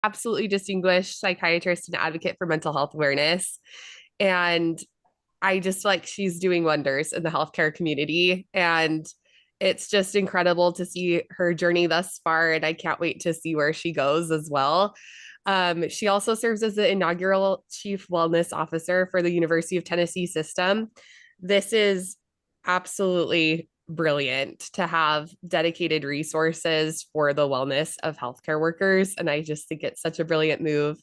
absolutely distinguished psychiatrist and advocate for mental health awareness. And I just feel like she's doing wonders in the healthcare community. And it's just incredible to see her journey thus far. And I can't wait to see where she goes as well. She also serves as the inaugural Chief Wellness Officer for the University of Tennessee system. This is absolutely brilliant to have dedicated resources for the wellness of healthcare workers. And I just think it's such a brilliant move.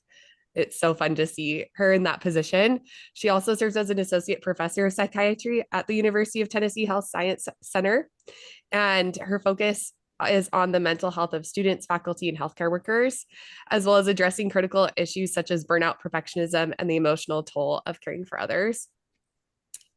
It's so fun to see her in that position. She also serves as an associate professor of psychiatry at the University of Tennessee Health Science Center. And her focus is on the mental health of students, faculty, and healthcare workers, as well as addressing critical issues such as burnout, perfectionism, and the emotional toll of caring for others.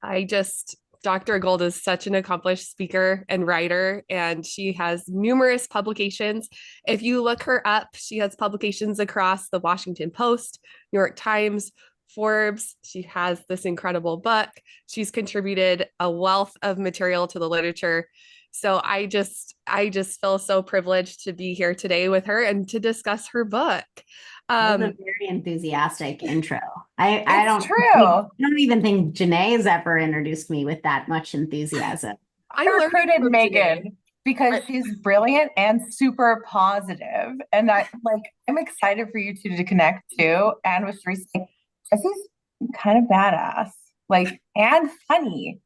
I just, Dr. Gold is such an accomplished speaker and writer, and she has numerous publications. If you look her up, she has publications across the Washington Post, New York Times, Forbes. She has this incredible book. She's contributed a wealth of material to the literature. So I just feel so privileged to be here today with her and to discuss her book. That was Um, a very enthusiastic intro. I It's don't true. I don't even think Janae's ever introduced me with that much enthusiasm. I'm I learning recruited from today. Megan because she's brilliant and super positive. And I'm excited for you two to connect too. And with Teresa, Jessie's kind of badass, and funny.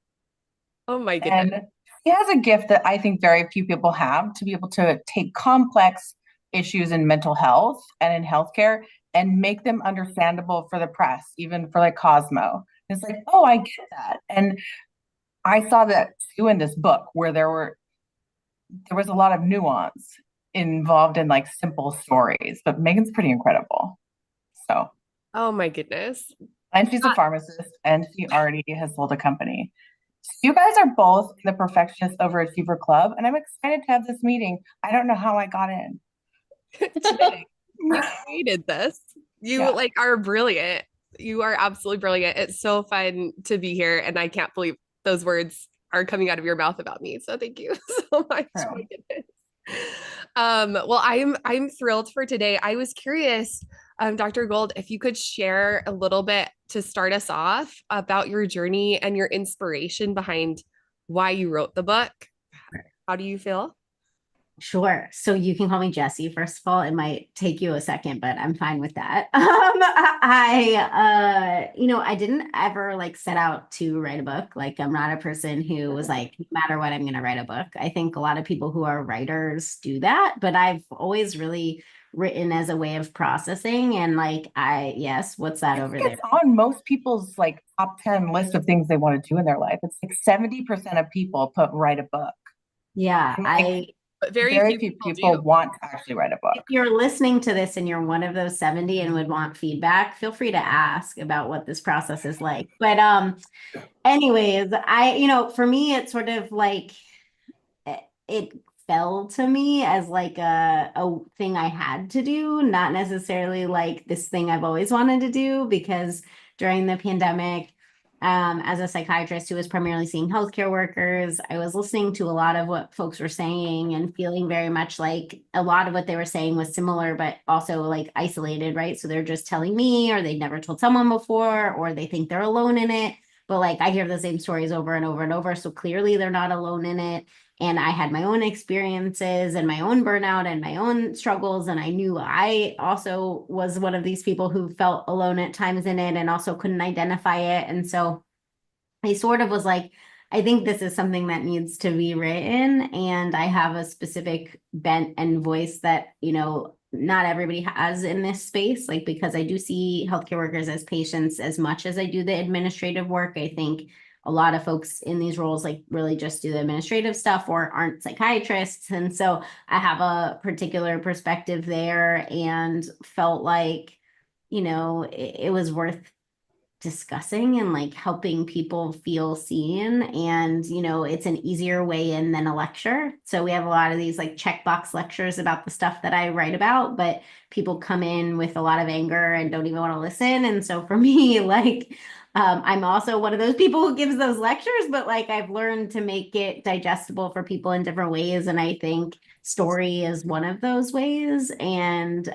Oh my goodness. And she has a gift that I think very few people have to be able to take complex issues in mental health and in healthcare and make them understandable for the press, even for like Cosmo. It's like, oh, I get that. And I saw that too in this book where there was a lot of nuance involved in like simple stories, but Megan's pretty incredible. So, Oh my goodness. and she's a Uh, pharmacist and she already has sold a company. You guys are both in the Perfectionist Overachiever Club, and I'm excited to have this meeting. I don't know how I got in. Today, you created this. You Yeah, like are brilliant. You are absolutely brilliant. It's so fun to be here, and I can't believe those words are coming out of your mouth about me. So thank you so much. My true. goodness. Well, I'm thrilled for today. I was curious, Dr. Gold, if you could share a little bit to start us off about your journey and your inspiration behind why you wrote the book. How do you feel? Sure. So you can call me Jessie, first of all. It might take you a second, but I'm fine with that. I didn't ever like set out to write a book. Like I'm not a person who was like, no matter what, I'm going to write a book. I think a lot of people who are writers do that, but I've always really written as a way of processing. And yes, what's that I over think there? it's on most people's like top 10 list of things they want to do in their life. It's like 70% of people put write a book. Yeah, And like I But very very few few people people do. want to actually write a book. if you're listening to this and you're one of those 70 and would want feedback, feel free to ask about what this process is like. But anyways, for me it's sort of like it fell to me as like a thing I had to do, not necessarily like this thing I've always wanted to do because during the pandemic, as a psychiatrist who was primarily seeing healthcare workers, I was listening to a lot of what folks were saying and feeling very much like a lot of what they were saying was similar, but also like isolated, right? So they're just telling me, or they never told someone before, or they think they're alone in it. But like I hear the same stories over and over and over. So clearly they're not alone in it. And I had my own experiences and my own burnout and my own struggles. And I knew I also was one of these people who felt alone at times in it and also couldn't identify it. And so I sort of was like, I think this is something that needs to be written. And I have a specific bent and voice that, not everybody has in this space, like because I do see healthcare workers as patients as much as I do the administrative work. I think a lot of folks in these roles like really just do the administrative stuff or aren't psychiatrists. And so I have a particular perspective there and felt like, it was worth discussing and like helping people feel seen. And, it's an easier way in than a lecture. So we have a lot of these like checkbox lectures about the stuff that I write about, but people come in with a lot of anger and don't even want to listen. And so for me, like, I'm also one of those people who gives those lectures, but like I've learned to make it digestible for people in different ways. And I think story is one of those ways. And,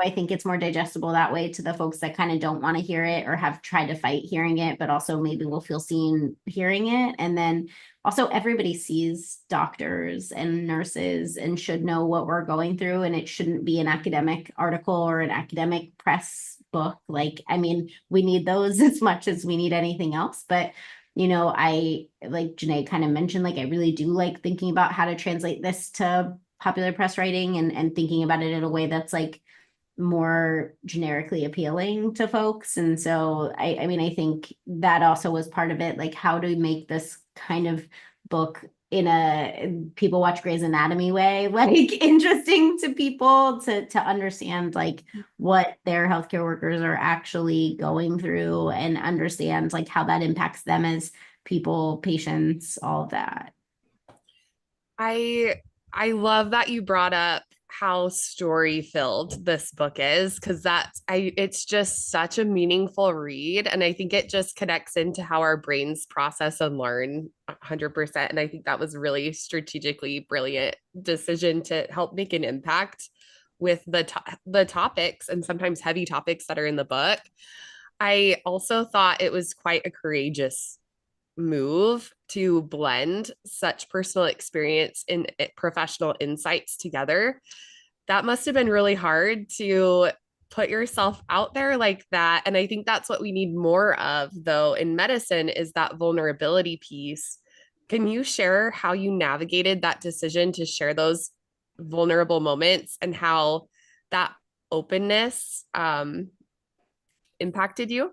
I think it's more digestible that way to the folks that kind of don't want to hear it or have tried to fight hearing it, but also maybe will feel seen hearing it. And then also everybody sees doctors and nurses and should know what we're going through. And it shouldn't be an academic article or an academic press book. Like, I mean, we need those as much as we need anything else. But, I, like Janae kind of mentioned, like, I really do like thinking about how to translate this to popular press writing and thinking about it in a way that's like more generically appealing to folks. And so I mean, I think that also was part of it, like how to make this kind of book in a people watch Grey's Anatomy way, like interesting to people to understand like what their healthcare workers are actually going through and understand like how that impacts them as people, patients, all of that. I love that you brought up how story filled this book is, because it's just such a meaningful read, and I think it just connects into how our brains process and learn 100%. And I think that was really strategically brilliant decision to help make an impact with the topics, and sometimes heavy topics, that are in the book. I also thought it was quite a courageous move to blend such personal experience and professional insights together. That must have been really hard to put yourself out there like that. And I think that's what we need more of, though, in medicine, is that vulnerability piece. Can you share how you navigated that decision to share those vulnerable moments and how that openness impacted you?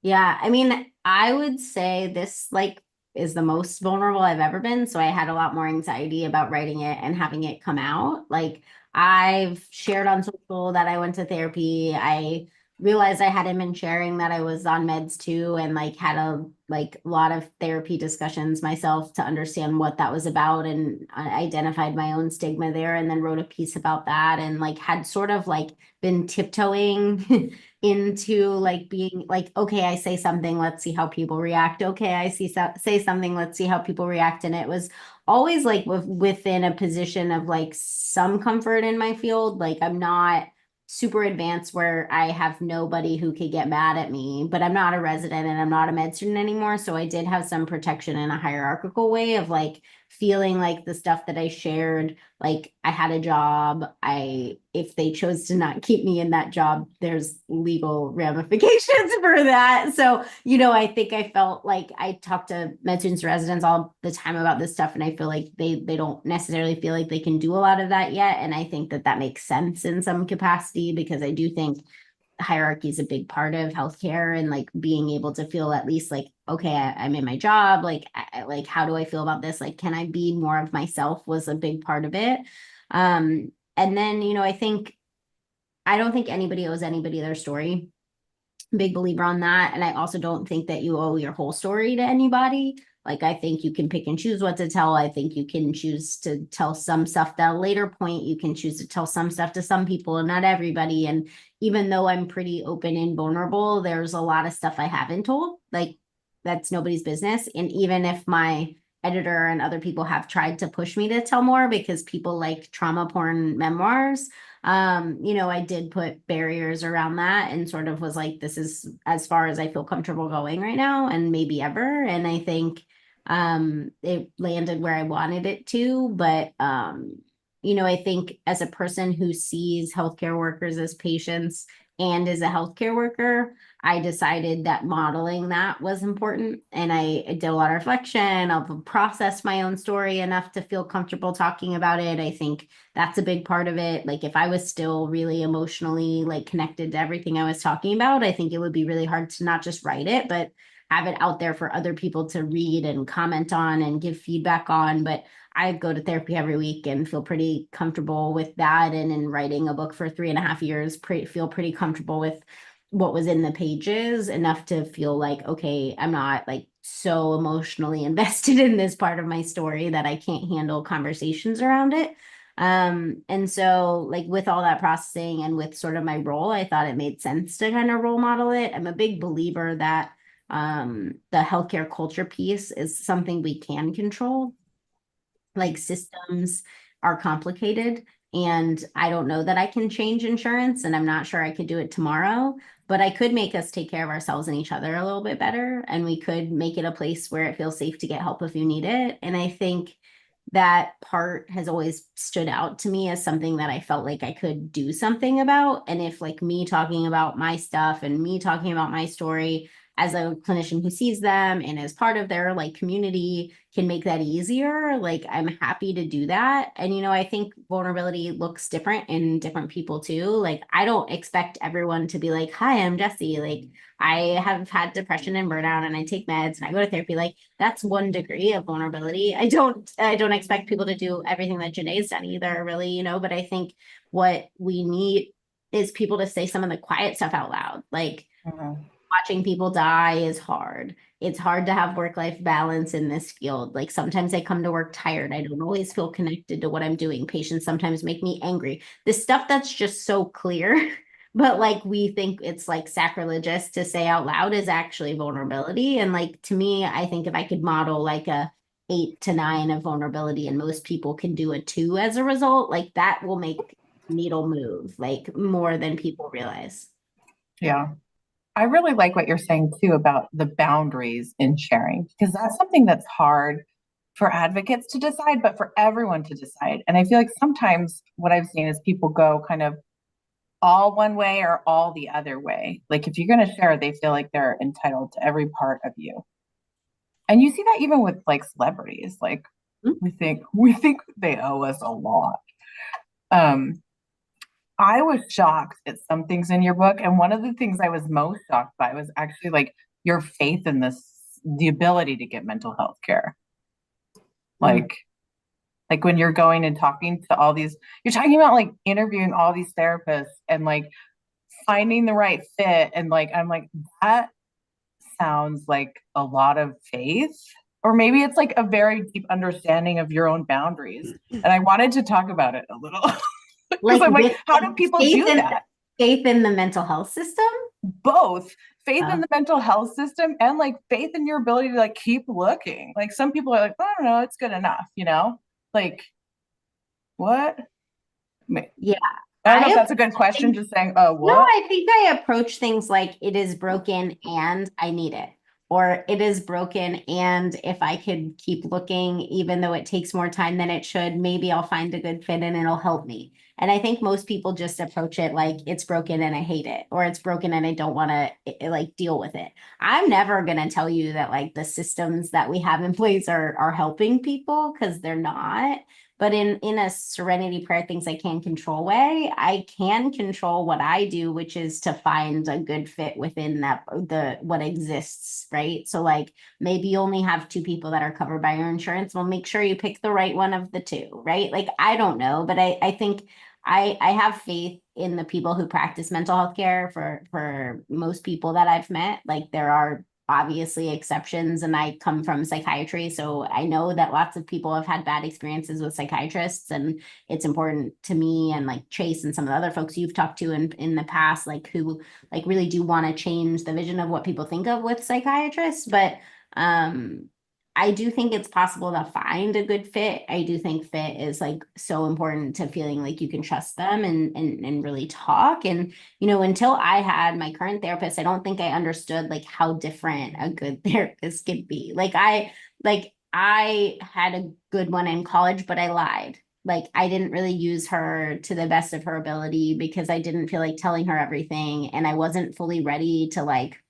Yeah, I mean, I would say this like is the most vulnerable I've ever been. So I had a lot more anxiety about writing it and having it come out. Like I've shared on social that I went to therapy. I realized I hadn't been sharing that I was on meds too, and like had a lot of therapy discussions myself to understand what that was about, and I identified my own stigma there, and then wrote a piece about that, and like had sort of like been tiptoeing into like being like, okay, I say something, let's see how people react. Okay, say something, let's see how people react. And it was always like within a position of like some comfort in my field. Like I'm not super advanced where I have nobody who could get mad at me, but I'm not a resident and I'm not a med student anymore. So I did have some protection in a hierarchical way of like feeling like the stuff that I shared, like I had a job. If they chose to not keep me in that job, there's legal ramifications for that. So, I think I felt like I talk to med students, residents all the time about this stuff. And I feel like they don't necessarily feel like they can do a lot of that yet. And I think that makes sense in some capacity, because I do think hierarchy is a big part of healthcare, and like being able to feel at least like, okay, I'm in my job. Like, like, how do I feel about this? Like, can I be more of myself was a big part of it. And then, I don't think anybody owes anybody their story. Big believer on that. And I also don't think that you owe your whole story to anybody. Like, I think you can pick and choose what to tell. I think you can choose to tell some stuff at a later point. You can choose to tell some stuff to some people and not everybody. And even though I'm pretty open and vulnerable, there's a lot of stuff I haven't told. Like, that's nobody's business. And even if my editor and other people have tried to push me to tell more because people like trauma porn memoirs, I did put barriers around that and sort of was like, this is as far as I feel comfortable going right now and maybe ever. And I think it landed where I wanted it to. But I think as a person who sees healthcare workers as patients and as a healthcare worker, I decided that modeling that was important. And I did a lot of reflection. I've processed my own story enough to feel comfortable talking about it. I think that's a big part of it. Like if I was still really emotionally like connected to everything I was talking about, I think it would be really hard to not just write it, but have it out there for other people to read and comment on and give feedback on. But I go to therapy every week and feel pretty comfortable with that. And in writing a book for 3.5 years, feel pretty comfortable with what was in the pages enough to feel like, okay, I'm not like so emotionally invested in this part of my story that I can't handle conversations around it. And so like with all that processing and with sort of my role, I thought it made sense to kind of role model it. I'm a big believer that the healthcare culture piece is something we can control. Like systems are complicated, and I don't know that I can change insurance, and I'm not sure I could do it tomorrow, but I could make us take care of ourselves and each other a little bit better, and we could make it a place where it feels safe to get help if you need it. And I think that part has always stood out to me as something that I felt like I could do something about. And if like me talking about my stuff and me talking about my story as a clinician who sees them and as part of their like community can make that easier, like I'm happy to do that. And I think vulnerability looks different in different people too. Like I don't expect everyone to be like, hi, I'm Jessi. Like I have had depression and burnout and I take meds and I go to therapy. Like that's one degree of vulnerability. I don't expect people to do everything that Janae's done either, really, but I think what we need is people to say some of the quiet stuff out loud. Like watching people die is hard. It's hard to have work-life balance in this field. Like sometimes I come to work tired. I don't always feel connected to what I'm doing. Patients sometimes make me angry. This stuff that's just so clear, but like we think it's like sacrilegious to say out loud is actually vulnerability. And like to me, I think if I could model like a 8 to 9 of vulnerability and most people can do a 2 as a result, like that will make needle move like more than people realize. Yeah. I really like what you're saying too about the boundaries in sharing, because that's something that's hard for advocates to decide, but for everyone to decide. And I feel like sometimes what I've seen is people go kind of all one way or all the other way. Like if you're going to share, they feel like they're entitled to every part of you. And you see that even with like celebrities, like we think they owe us a lot. Um, I was shocked at some things in your book, and one of the things I was most shocked by was actually like your faith in this, the ability to get mental health care. Like, like when you're going and talking to all these, you're talking about like interviewing all these therapists and like finding the right fit, and like I'm like that sounds like a lot of faith, or maybe it's like a very deep understanding of your own boundaries. And I wanted to talk about it a little because Like I'm like, with how do people faith do in that? faith in the mental health system. Both faith in Oh. the mental health system and like faith in your ability to like keep looking. Like some people are like, I don't know, it's good enough, Like what? Yeah. I don't know if I that's a good question, just saying, oh, No, what? I think I approach things like it is broken and I need it, or it is broken and if I could keep looking, even though it takes more time than it should, maybe I'll find a good fit and it'll help me. And I think most people just approach it like it's broken and I hate it, or it's broken and I don't want to like deal with it. I'm never going to tell you that like the systems that we have in place are helping people, because they're not. But in a serenity prayer things I can control way, I can control what I do, which is to find a good fit within that the what exists, right? So like maybe you only have 2 people that are covered by your insurance. Well, make sure you pick the right one of the 2, right? Like I don't know, but I think I have faith in the people who practice mental health care. For most people that I've met, like there are obviously exceptions, and I come from psychiatry, so I know that lots of people have had bad experiences with psychiatrists, and it's important to me and like Chase and some of the other folks you've talked to in the past, like who like really do want to change the vision of what people think of with psychiatrists. But I do think it's possible to find a good fit. I do think fit is like so important to feeling like you can trust them and really talk. And until I had my current therapist, I don't think I understood like how different a good therapist could be. I had a good one in college, but I lied. Like I didn't really use her to the best of her ability because I didn't feel like telling her everything, and I wasn't fully ready to like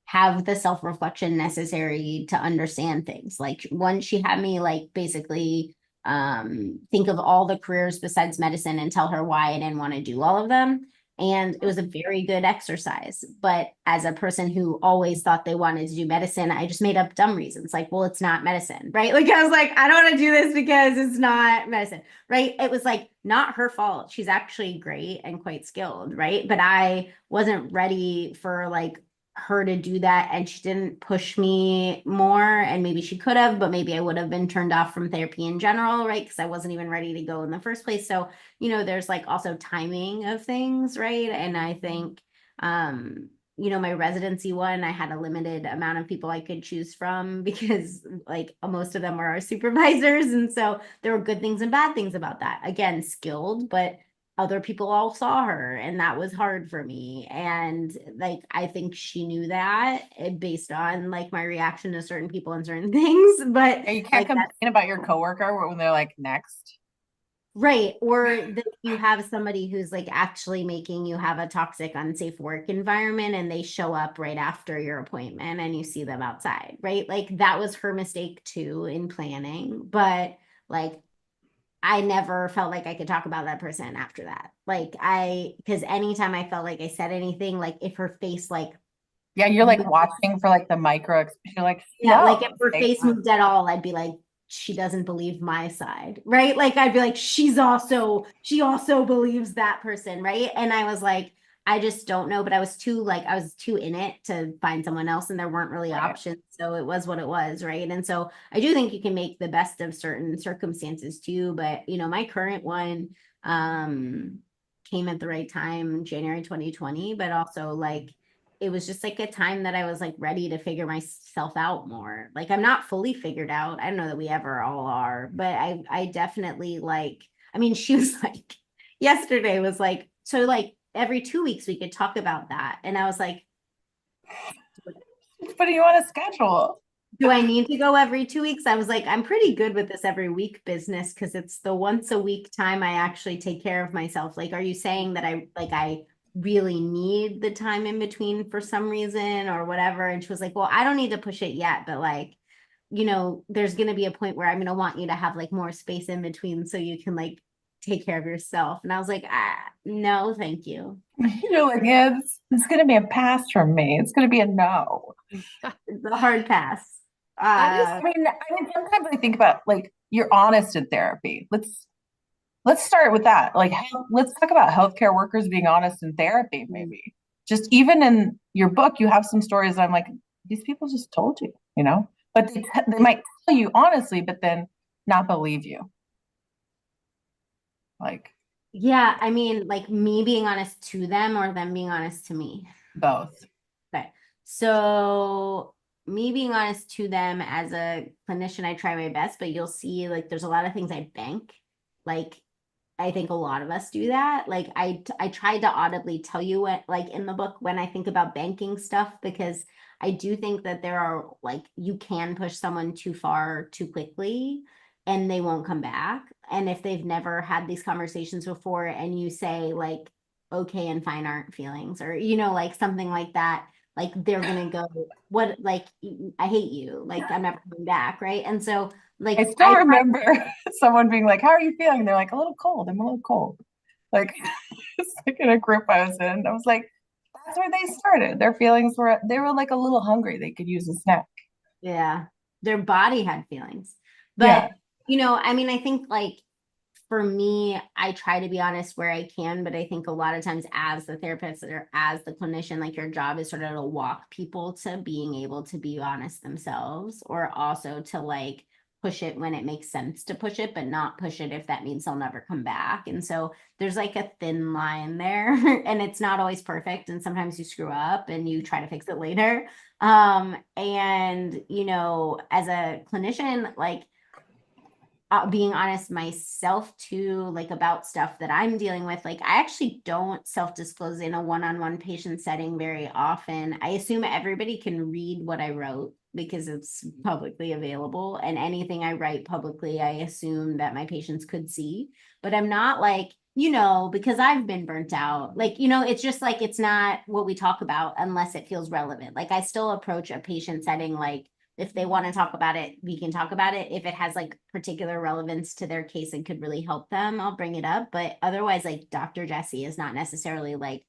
have the self-reflection necessary to understand things. Like once she had me like basically think of all the careers besides medicine and tell her why I didn't want to do all of them. And it was a very good exercise. But as a person who always thought they wanted to do medicine, I just made up dumb reasons. Like, well, it's not medicine, right? Like I was like, I don't want to do this because it's not medicine, right? It was like not her fault. She's actually great and quite skilled, right? But I wasn't ready for like her to do that, and she didn't push me more, and maybe she could have, but maybe I would have been turned off from therapy in general, right? Because I wasn't even ready to go in the first place. So, there's like also timing of things, right? And I think my residency one, I had a limited amount of people I could choose from because like most of them were our supervisors, and so there were good things and bad things about that. Again, skilled, but other people all saw her, and that was hard for me. And like, I think she knew that based on like my reaction to certain people and certain things, but Yeah, you can't like complain about your coworker when they're like, next. right. Or that you have somebody who's like actually making you have a toxic, unsafe work environment, and they show up right after your appointment and you see them outside, right? Like that was her mistake too in planning, but like I never felt like I could talk about that person after that. Because anytime I felt like I said anything, like if her face, like, Yeah, you're like watching for like the micro. You're like, yeah, like no, if her face moved at all, I'd be like, she doesn't believe my side, right? Like I'd be like, she also believes that person, right? And I was like, I just don't know, but I was too in it to find someone else, and there weren't really Right. options. So it was what it was, right? And so I do think you can make the best of certain circumstances too. But my current one came at the right time, January 2020, but also like it was just like a time that I was like ready to figure myself out more. Like I'm not fully figured out. I don't know that we ever all are, but I definitely like, I mean, she was like, yesterday was like, so like every 2 weeks we could talk about that. And I was like, Putting you on a schedule. do I need to go every 2 weeks? I was like, I'm pretty good with this every week business because it's the once a week time I actually take care of myself. Like, are you saying that I really need the time in between for some reason or whatever? And she was like, well, I don't need to push it yet, but like, there's going to be a point where I'm going to want you to have like more space in between so you can like take care of yourself. And I was like, no, thank you. You're like, yeah, it's going to be a pass from me. It's going to be a no. It's a hard pass. I mean, sometimes I think about like you're honest in therapy. Let's start with that. Like, let's talk about healthcare workers being honest in therapy. Maybe just even in your book, you have some stories. That I'm like, these people just told you, but they might tell you honestly, but then not believe you. Like Yeah, I mean, like me being honest to them or them being honest to me. both. Okay. So me being honest to them as a clinician, I try my best, but you'll see like there's a lot of things I bank. Like I think a lot of us do that. Like I tried to audibly tell you what, like in the book, when I think about banking stuff, because I do think that there are like you can push someone too far too quickly and they won't come back. And if they've never had these conversations before and you say like okay and fine aren't feelings, or like something like that, like they're gonna go, what, like I hate you, like I'm never coming back, right? And so like I still remember someone being like, "How are you feeling?" They're like, "A little cold. I'm a little cold." Like it's like in a group I was in. I was like, "That's where they started. Their feelings they were like a little hungry. They could use a snack." yeah, their body had feelings. Yeah. But, I mean, I think like for me, I try to be honest where I can, but I think a lot of times as the therapist or as the clinician, like your job is sort of to walk people to being able to be honest themselves, or also to like push it when it makes sense to push it, but not push it if that means they'll never come back. And so there's like a thin line there and it's not always perfect. And sometimes you screw up and you try to fix it later. And as a clinician, like being honest myself too, like about stuff that I'm dealing with, like I actually don't self-disclose in a one-on-one patient setting very often. I assume everybody can read what I wrote because it's publicly available, and anything I write publicly, I assume that my patients could see, but I'm not like, because I've been burnt out, like, it's just like, it's not what we talk about unless it feels relevant. Like I still approach a patient setting like, if they want to talk about it, we can talk about it. If it has like particular relevance to their case and could really help them, I'll bring it up. But otherwise, like Dr. Jessi is not necessarily like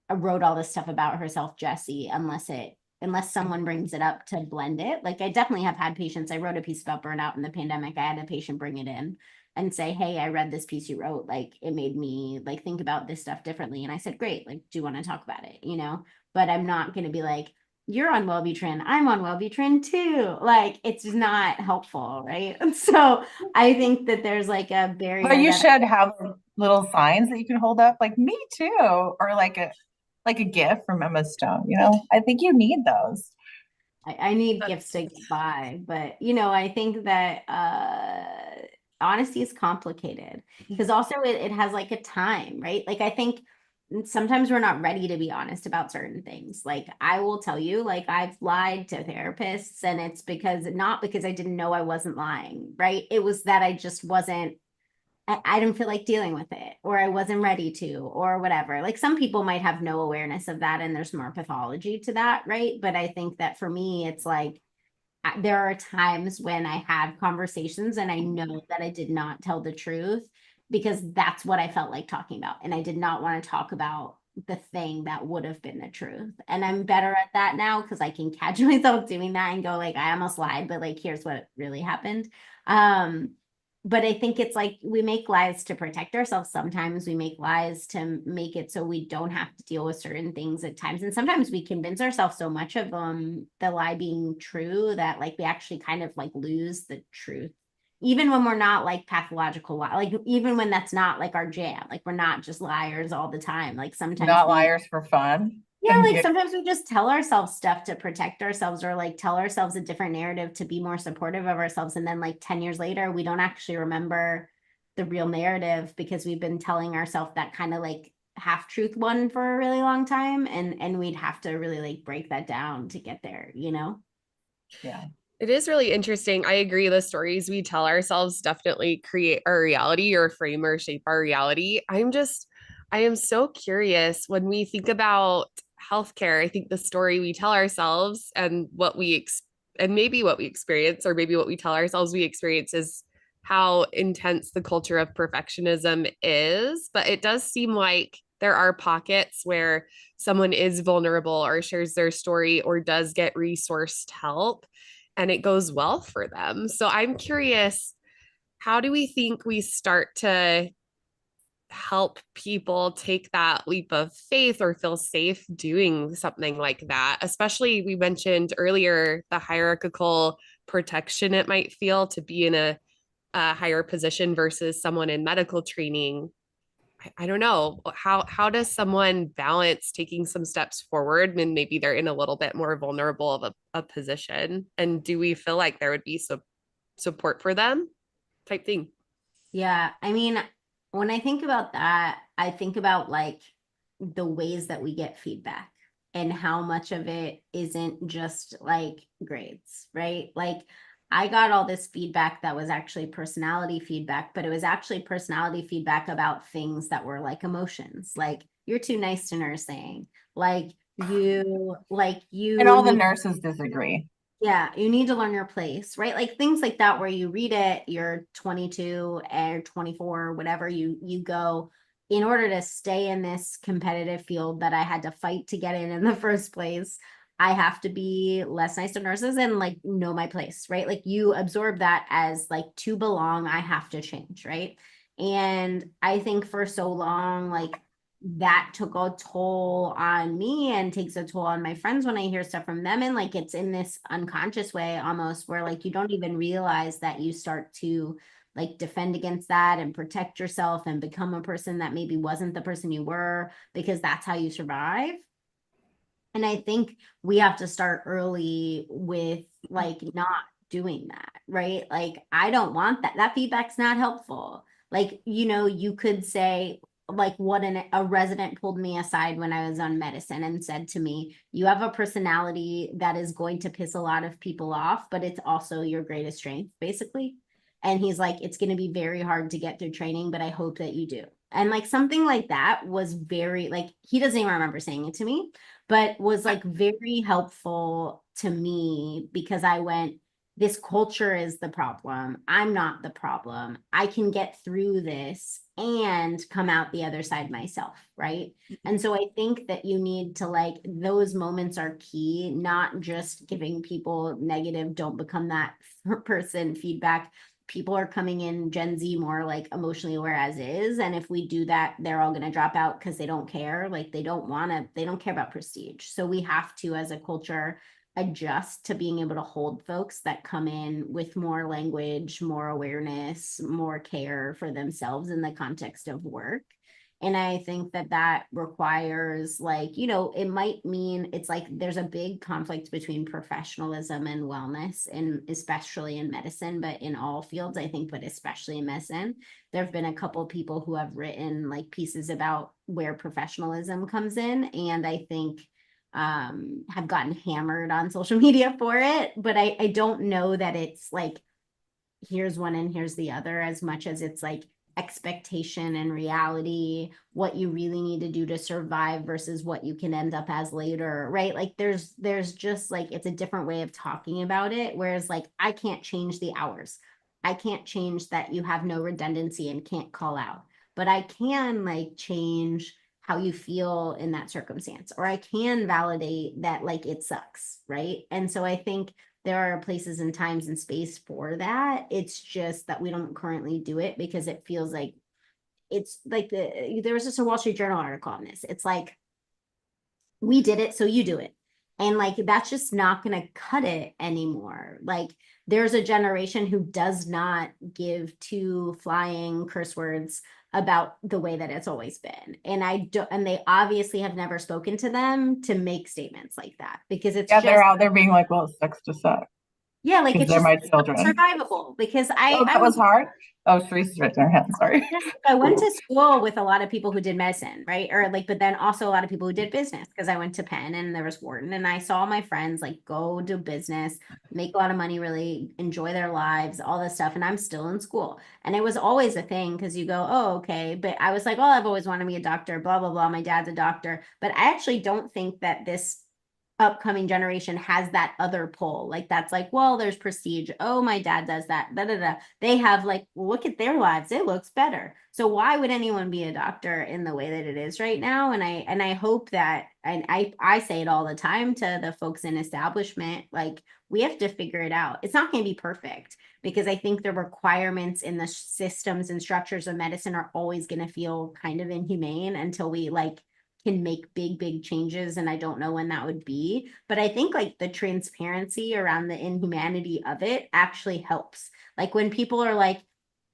I wrote all this stuff about herself, Jessi, unless someone brings it up to blend it. Like I definitely have had patients. I wrote a piece about burnout in the pandemic. I had a patient bring it in. and say, hey, I read this piece you wrote, like it made me like think about this stuff differently. And I said, great, like, do you want to talk about it? You know, but I'm not going to be like, you're on Wellbutrin, I'm on Wellbutrin too. Like, it's just not helpful, right? So I think that there's like a barrier. But you that should have little signs that you can hold up, like me too, or like a gift from Emma Stone. You know, I think you need those. I need gifts to get by, but you know, I think that honesty is complicated because also it has like a time, right? Like I think sometimes we're not ready to be honest about certain things. Like I will tell you, like I've lied to therapists, and it's not because I didn't know I wasn't lying, right? It was that I just wasn't, I didn't feel like dealing with it, or I wasn't ready to, or whatever. Like some people might have no awareness of that and there's more pathology to that, right? But I think that for me, it's like there are times when I have conversations and I know that I did not tell the truth because that's what I felt like talking about. And I did not want to talk about the thing that would have been the truth. And I'm better at that now because I can catch myself doing that and go like, I almost lied, but like, here's what really happened. But I think it's like we make lies to protect ourselves. Sometimes we make lies to make it so we don't have to deal with certain things at times. And sometimes we convince ourselves so much of the lie being true that like we actually kind of like lose the truth. Even when we're not like pathological, like even when that's not like our jam, like we're not just liars all the time. Like sometimes Not liars for fun. yeah, like sometimes we just tell ourselves stuff to protect ourselves or like tell ourselves a different narrative to be more supportive of ourselves. And then like 10 years later, we don't actually remember the real narrative because we've been telling ourselves that kind of like half truth one for a really long time. And we'd have to really like break that down to get there, you know? Yeah. It is really interesting. I agree. The stories we tell ourselves definitely create our reality or frame or shape our reality. I am so curious when we think about healthcare. I think the story we tell ourselves and and maybe what we experience, or maybe what we tell ourselves we experience, is how intense the culture of perfectionism is. But it does seem like there are pockets where someone is vulnerable or shares their story or does get resourced help and it goes well for them. So I'm curious, how do we think we start to help people take that leap of faith or feel safe doing something like that? Especially, we mentioned earlier the hierarchical protection it might feel to be in a higher position versus someone in medical training. I don't know, how does someone balance taking some steps forward when maybe they're in a little bit more vulnerable of a position? And do we feel like there would be some support for them type thing? Yeah. I mean, when I think about that, I think about like the ways that we get feedback and how much of it isn't just like grades, right? Like I got all this feedback that was actually personality feedback, but it was actually personality feedback about things that were like emotions, like you're too nice to nursing, like And you all the need, nurses disagree. yeah, you need to learn your place, right? Like things like that where you read it, you're 22 or 24, whatever you go in order to stay in this competitive field that I had to fight to get in the first place. I have to be less nice to nurses and like know my place, right? Like you absorb that as like to belong, I have to change, right? And I think for so long, like that took a toll on me and takes a toll on my friends when I hear stuff from them. And like it's in this unconscious way almost where like you don't even realize that you start to like defend against that and protect yourself and become a person that maybe wasn't the person you were because that's how you survive. And I think we have to start early with like not doing that, right? Like, I don't want that. That feedback's not helpful. Like, you know, you could say, like, a resident pulled me aside when I was on medicine and said to me, you have a personality that is going to piss a lot of people off, but it's also your greatest strength, basically. And he's like, it's going to be very hard to get through training, but I hope that you do. And like something like that was very, like, he doesn't even remember saying it to me, but was like very helpful to me because I went, this culture is the problem. I'm not the problem. I can get through this and come out the other side myself, right? And so I think that you need to like, those moments are key, not just giving people negative, don't become that person feedback, people are coming in Gen Z more like emotionally aware as is. And if we do that, they're all going to drop out because they don't care. Like they don't care about prestige. So we have to, as a culture, adjust to being able to hold folks that come in with more language, more awareness, more care for themselves in the context of work. And I think that that requires, like, it might mean it's like there's a big conflict between professionalism and wellness, and especially in medicine, but in all fields, I think, but especially in medicine. There have been a couple of people who have written like pieces about where professionalism comes in, and I think have gotten hammered on social media for it. But I don't know that it's like, here's one and here's the other, as much as it's like expectation and reality, what you really need to do to survive versus what you can end up as later, right? Like there's just like, it's a different way of talking about it. Whereas like, I can't change the hours. I can't change that you have no redundancy and can't call out, but I can like change how you feel in that circumstance, or I can validate that like it sucks, right? And so I think there are places and times and space for that. It's just that we don't currently do it because it feels like it's like there was just a Wall Street Journal article on this. It's like, we did it, so you do it. And like, that's just not going to cut it anymore. Like there's a generation who does not give two flying curse words about the way that it's always been. And and they obviously have never spoken to them to make statements like that, because it's they're out there being like, well, it sucks to suck. Yeah, like it's they're just my children. Survivable, because that was hard. Oh, Teresa's right there. Sorry. I went to school with a lot of people who did medicine, right? Or like, but then also a lot of people who did business, because I went to Penn and there was Wharton, and I saw my friends like go do business, make a lot of money, really enjoy their lives, all this stuff. And I'm still in school. And it was always a thing, because you go, oh, okay. But I was like, oh, I've always wanted to be a doctor, blah, blah, blah. My dad's a doctor. But I actually don't think that this upcoming generation has that other pull. Like that's like, well, there's prestige. Oh, my dad does that. Da, da, da. They have like, look at their lives. It looks better. So why would anyone be a doctor in the way that it is right now? And I hope that, and I say it all the time to the folks in establishment, like we have to figure it out. It's not going to be perfect, because I think the requirements in the systems and structures of medicine are always going to feel kind of inhumane until we like can make big changes. And I don't know when that would be, but I think like the transparency around the inhumanity of it actually helps. Like when people are like,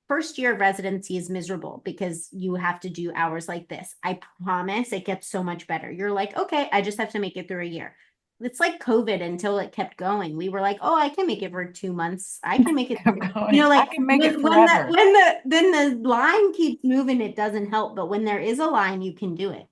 first year of residency is miserable because you have to do hours like this, I promise it gets so much better. You're like, okay, I just have to make it through a year. It's like COVID until it kept going. We were like, oh, I can make it for 2 months. I can make it, like I can make it when forever. then the line keeps moving, it doesn't help. But when there is a line, you can do it,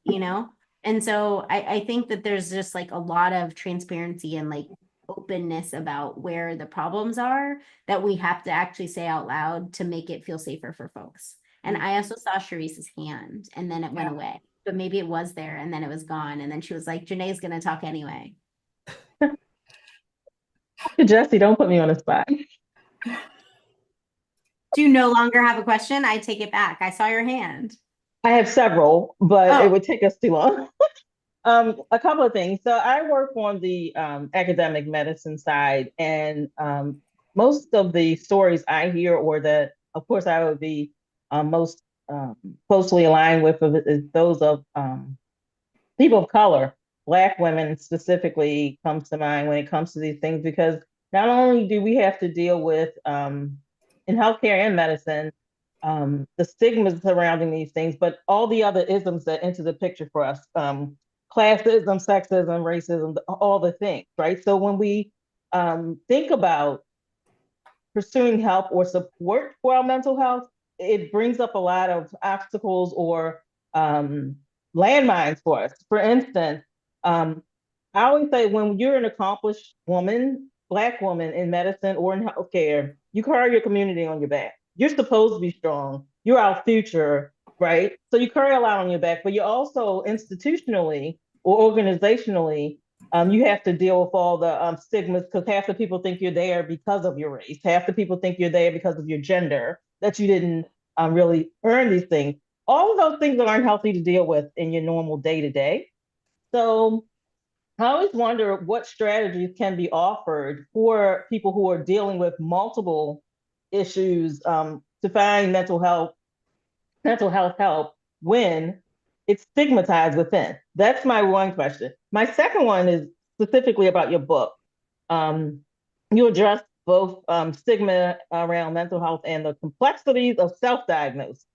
And so I think that there's just like a lot of transparency and like openness about where the problems are that we have to actually say out loud to make it feel safer for folks. And I also saw Sharice's hand, and then it went away, but maybe it was there and then it was gone. And then she was like, Janae's going to talk anyway. Jessi, don't put me on the spot. Do you no longer have a question? I take it back. I saw your hand. I have several, but it would take us too long. A couple of things. So I work on the academic medicine side, and most of the stories I hear, or that, of course, I would be most closely aligned with, is those of people of color. Black women specifically comes to mind when it comes to these things, because not only do we have to deal with in healthcare and medicine the stigmas surrounding these things, but all the other isms that enter the picture for us, classism, sexism, racism, all the things, right? So when we think about pursuing help or support for our mental health, it brings up a lot of obstacles or landmines for us. For instance, I always say, when you're an accomplished woman, Black woman in medicine or in healthcare, you carry your community on your back. You're supposed to be strong. You're our future, right? So you carry a lot on your back, but you also institutionally or organizationally, you have to deal with all the stigmas, because half the people think you're there because of your race. Half the people think you're there because of your gender, that you didn't really earn these things. All of those things aren't healthy to deal with in your normal day-to-day. So I always wonder what strategies can be offered for people who are dealing with multiple issues to find mental health help when it's stigmatized within? That's my one question. My second one is specifically about your book. You address both stigma around mental health and the complexities of self-diagnosis.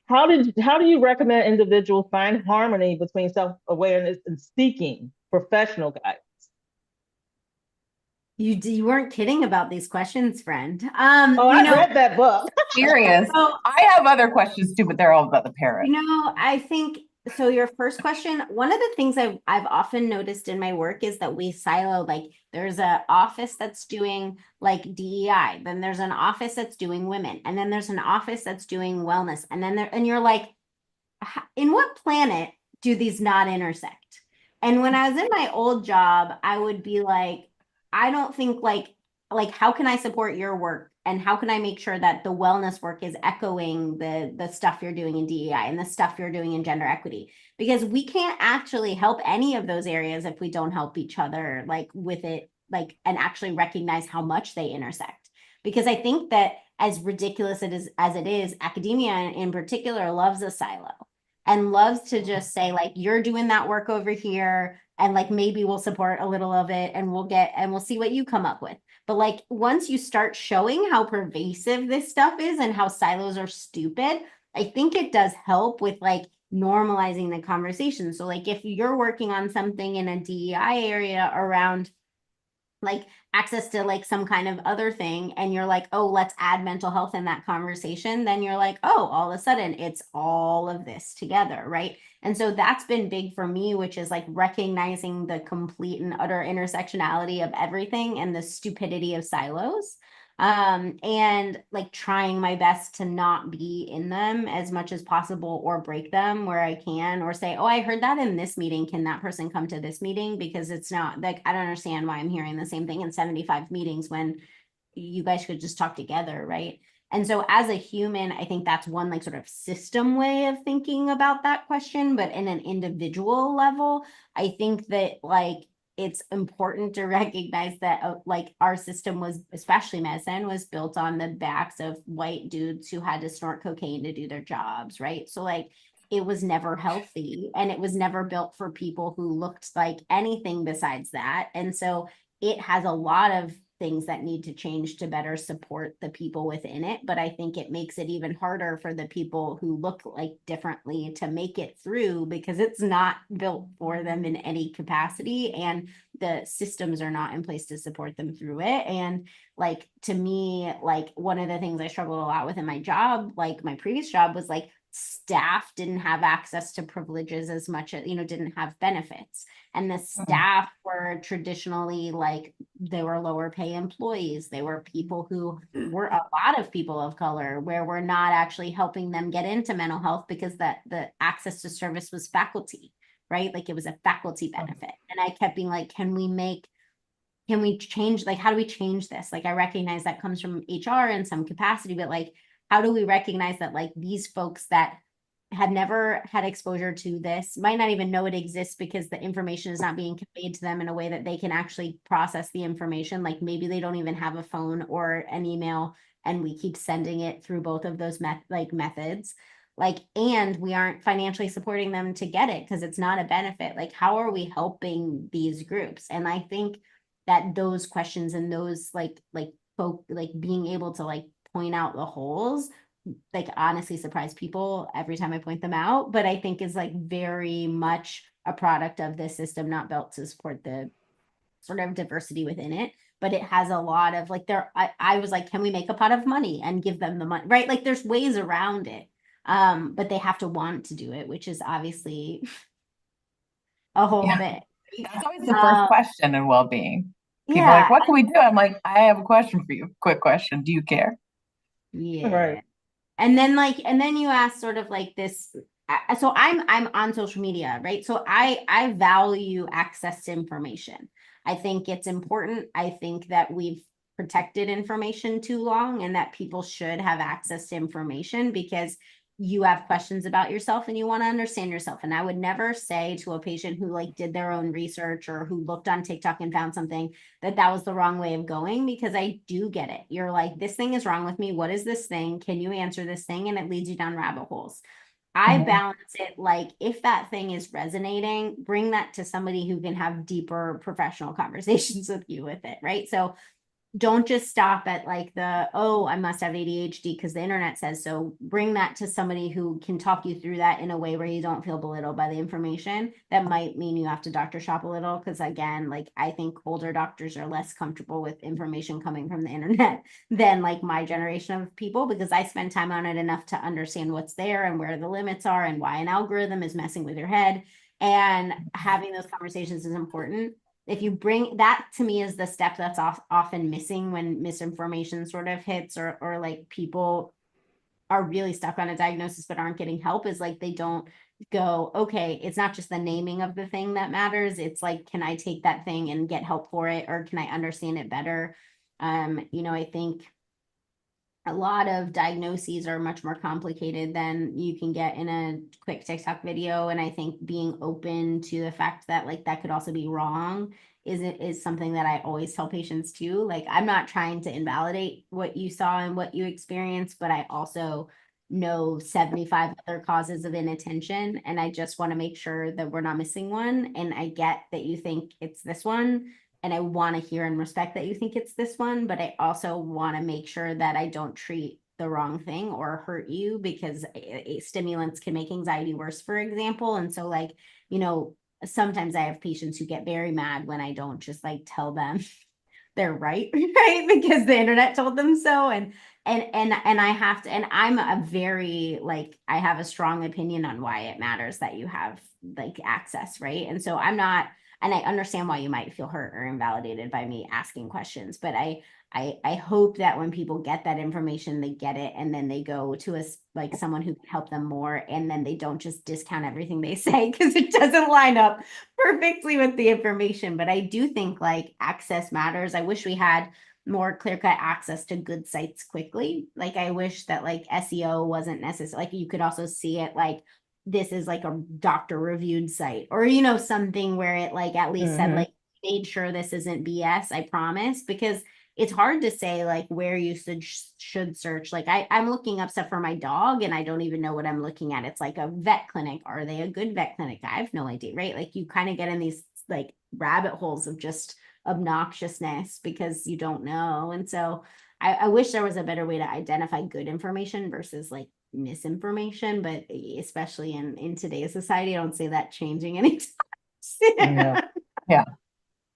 How do you recommend individuals find harmony between self-awareness and seeking professional guidance? You weren't kidding about these questions, friend. Oh, I read that book. Serious. So, I have other questions too, but they're all about the parent. I think so. Your first question, one of the things I've often noticed in my work is that we silo, like there's an office that's doing like DEI, then there's an office that's doing women, and then there's an office that's doing wellness, and then and you're like, in what planet do these not intersect? And when I was in my old job, I would be like, I don't think like how can I support your work, and how can I make sure that the wellness work is echoing the stuff you're doing in DEI and the stuff you're doing in gender equity? Because we can't actually help any of those areas if we don't help each other like with it, like, and actually recognize how much they intersect. Because I think that as ridiculous as it is, academia in particular loves a silo and loves to just say like, you're doing that work over here, and like maybe we'll support a little of it, and we'll see what you come up with. But like once you start showing how pervasive this stuff is and how silos are stupid, I think it does help with like normalizing the conversation. So like if you're working on something in a DEI area around like access to like some kind of other thing, and you're like, oh, let's add mental health in that conversation, then you're like, oh, all of a sudden it's all of this together, right? And so that's been big for me, which is like recognizing the complete and utter intersectionality of everything and the stupidity of silos. And like trying my best to not be in them as much as possible, or break them where I can, or say, oh, I heard that in this meeting, can that person come to this meeting? Because it's not like, I don't understand why I'm hearing the same thing in 75 meetings when you guys could just talk together, right? And so as a human, I think that's one like sort of system way of thinking about that question. But in an individual level, I think that like it's important to recognize that like our system was, especially medicine, was built on the backs of white dudes who had to snort cocaine to do their jobs, right? So like it was never healthy, and it was never built for people who looked like anything besides that. And so it has a lot of things that need to change to better support the people within it. But I think it makes it even harder for the people who look like differently to make it through, because it's not built for them in any capacity, and the systems are not in place to support them through it. And like, to me, like one of the things I struggled a lot with in my job, like my previous job, was like staff didn't have access to privileges as much as, didn't have benefits. And the staff were traditionally like, they were lower pay employees. They were people who were a lot of people of color, where we're not actually helping them get into mental health because the access to service was faculty, right? Like it was a faculty benefit. And I kept being like, can we change, like, how do we change this? Like, I recognize that comes from HR in some capacity, but like, how do we recognize that like these folks that have never had exposure to this might not even know it exists, because the information is not being conveyed to them in a way that they can actually process the information. Like maybe they don't even have a phone or an email, and we keep sending it through both of those methods. Like, and we aren't financially supporting them to get it because it's not a benefit. Like, how are we helping these groups? And I think that those questions and those like being able to like point out the holes, like honestly surprise people every time I point them out, but I think is like very much a product of this system not built to support the sort of diversity within it. But it has a lot of like I was like, can we make a pot of money and give them the money, right? Like there's ways around it, but they have to want to do it, which is obviously a whole bit. That's always the first question in well-being. People are Yeah. like, what can we do? I'm like, I have a question for you. Quick question. Do you care? Yeah. Right. And then you ask sort of like this. So I'm on social media, right? So I value access to information. I think it's important. I think that we've protected information too long, and that people should have access to information, because you have questions about yourself and you want to understand yourself. And I would never say to a patient who like did their own research or who looked on TikTok and found something that was the wrong way of going, because I do get it. You're like, this thing is wrong with me. What is this thing? Can you answer this thing? And it leads you down rabbit holes. I balance it like, if that thing is resonating, bring that to somebody who can have deeper professional conversations with you with it, right? So don't just stop at like oh, I must have ADHD because the internet says so. Bring that to somebody who can talk you through that in a way where you don't feel belittled by the information. That might mean you have to doctor shop a little, because again, like, I think older doctors are less comfortable with information coming from the internet than like my generation of people, because I spend time on it enough to understand what's there and where the limits are and why an algorithm is messing with your head. And having those conversations is important. If you bring that, to me, is the step that's often missing when misinformation sort of hits, or like people are really stuck on a diagnosis but aren't getting help, is like they don't go, okay, it's not just the naming of the thing that matters. It's like, can I take that thing and get help for it, or can I understand it better? I think a lot of diagnoses are much more complicated than you can get in a quick TikTok video. And I think being open to the fact that like that could also be wrong is something that I always tell patients too. Like, I'm not trying to invalidate what you saw and what you experienced, but I also know 75 other causes of inattention. And I just want to make sure that we're not missing one. And I get that you think it's this one, and I want to hear and respect that you think it's this one, but I also want to make sure that I don't treat the wrong thing or hurt you, because stimulants can make anxiety worse, for example. And so like, sometimes I have patients who get very mad when I don't just like tell them they're right, right? Because the internet told them so. And I have to, and I'm a very, like, I have a strong opinion on why it matters that you have like access, right? And so I'm not, and I understand why you might feel hurt or invalidated by me asking questions, but I hope that when people get that information, they get it, and then they go to like someone who can help them more, and then they don't just discount everything they say because it doesn't line up perfectly with the information. But I do think like access matters. I wish we had more clear-cut access to good sites quickly. Like, I wish that like SEO wasn't necessary. Like, you could also see it like, this is like a doctor reviewed site, or something where it like at least said like, made sure this isn't BS, I promise. Because it's hard to say like where you should search. Like, I'm looking up stuff for my dog and I don't even know what I'm looking at. It's like a vet clinic. Are they a good vet clinic? I have no idea, right? Like, you kind of get in these like rabbit holes of just obnoxiousness because you don't know. And so I wish there was a better way to identify good information versus like misinformation, but especially in today's society, I don't see that changing anytime soon. Yeah.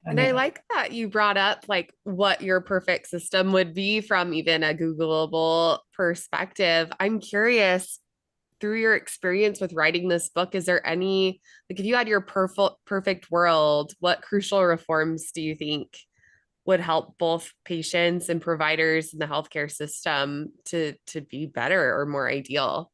And I like that you brought up like what your perfect system would be from even a Googleable perspective. I'm curious, through your experience with writing this book, is there any, like, if you had your perfect world, what crucial reforms do you think would help both patients and providers in the healthcare system to be better or more ideal?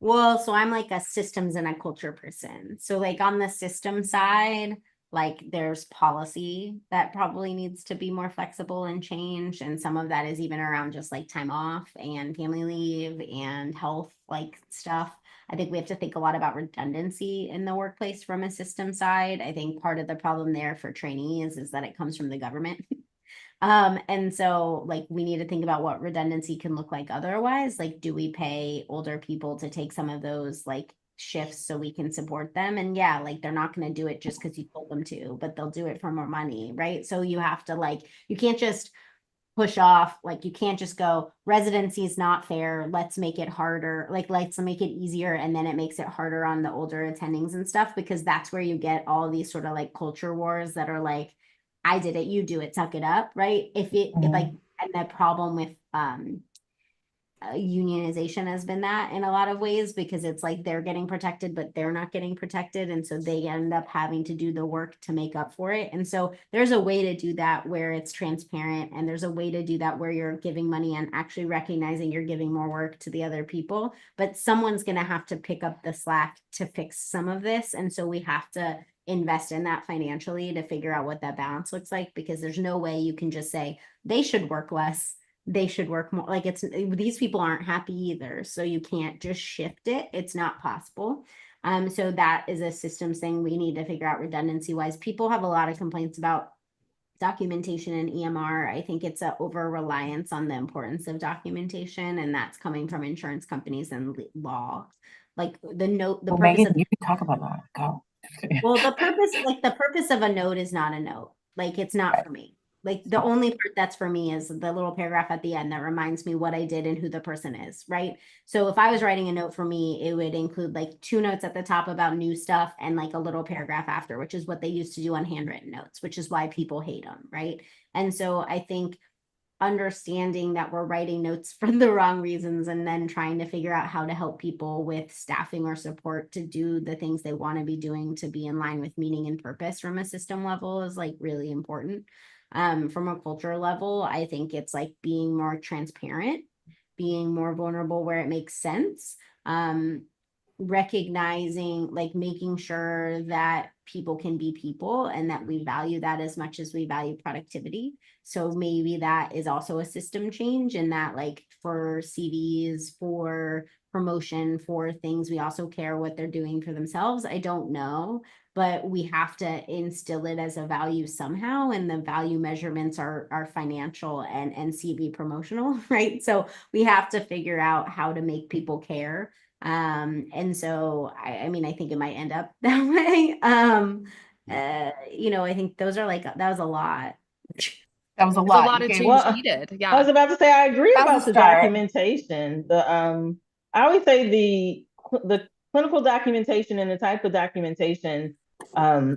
Well, so I'm like a systems and a culture person. So like on the system side, like there's policy that probably needs to be more flexible and change. And some of that is even around just like time off and family leave and health like stuff. I think we have to think a lot about redundancy in the workplace from a system side. I think part of the problem there for trainees is that it comes from the government. And so like we need to think about what redundancy can look like otherwise. Like, do we pay older people to take some of those like shifts so we can support them? And yeah, like they're not going to do it just because you told them to, but they'll do it for more money, right? So you have to like, you can't just push off, like you can't just go, residency is not fair, let's make it harder, like let's make it easier, and then it makes it harder on the older attendings and stuff, because that's where you get all these sort of like culture wars that are like, I did it, you do it, suck it up, right? If like, and the problem with unionization has been that in a lot of ways, because it's like they're getting protected but they're not getting protected, and so they end up having to do the work to make up for it. And so there's a way to do that where it's transparent, and there's a way to do that where you're giving money and actually recognizing you're giving more work to the other people, but someone's going to have to pick up the slack to fix some of this. And so we have to invest in that financially to figure out what that balance looks like, because there's no way you can just say they should work less they should work more. Like these people aren't happy either. So you can't just shift it. It's not possible. So that is a systems thing we need to figure out redundancy wise. People have a lot of complaints about documentation and EMR. I think it's a over reliance on the importance of documentation, and that's coming from insurance companies and law. Like the purpose Megan, of you can talk about that. Go. well, the purpose of a note is not a note. Like it's not for me. Like the only part that's for me is the little paragraph at the end that reminds me what I did and who the person is, right? So if I was writing a note for me, it would include like 2 notes at the top about new stuff and like a little paragraph after, which is what they used to do on handwritten notes, which is why people hate them, right? And so I think understanding that we're writing notes for the wrong reasons and then trying to figure out how to help people with staffing or support to do the things they want to be doing to be in line with meaning and purpose from a system level is like really important. From a culture level, I think it's like being more transparent, being more vulnerable where it makes sense. Recognizing, like making sure that people can be people and that we value that as much as we value productivity. So maybe that is also a system change, and that like for CVs, for promotion, for things, we also care what they're doing for themselves. I don't know, but we have to instill it as a value somehow. And the value measurements are financial and CV promotional, right? So we have to figure out how to make people care. And so I mean, I think it might end up that way. I think those are like, that was a lot. That was a There's a lot. lot You of gave change Well, needed. I Yeah. was about to say I agree That was about a the start. documentation. I always say the clinical documentation and the type of documentation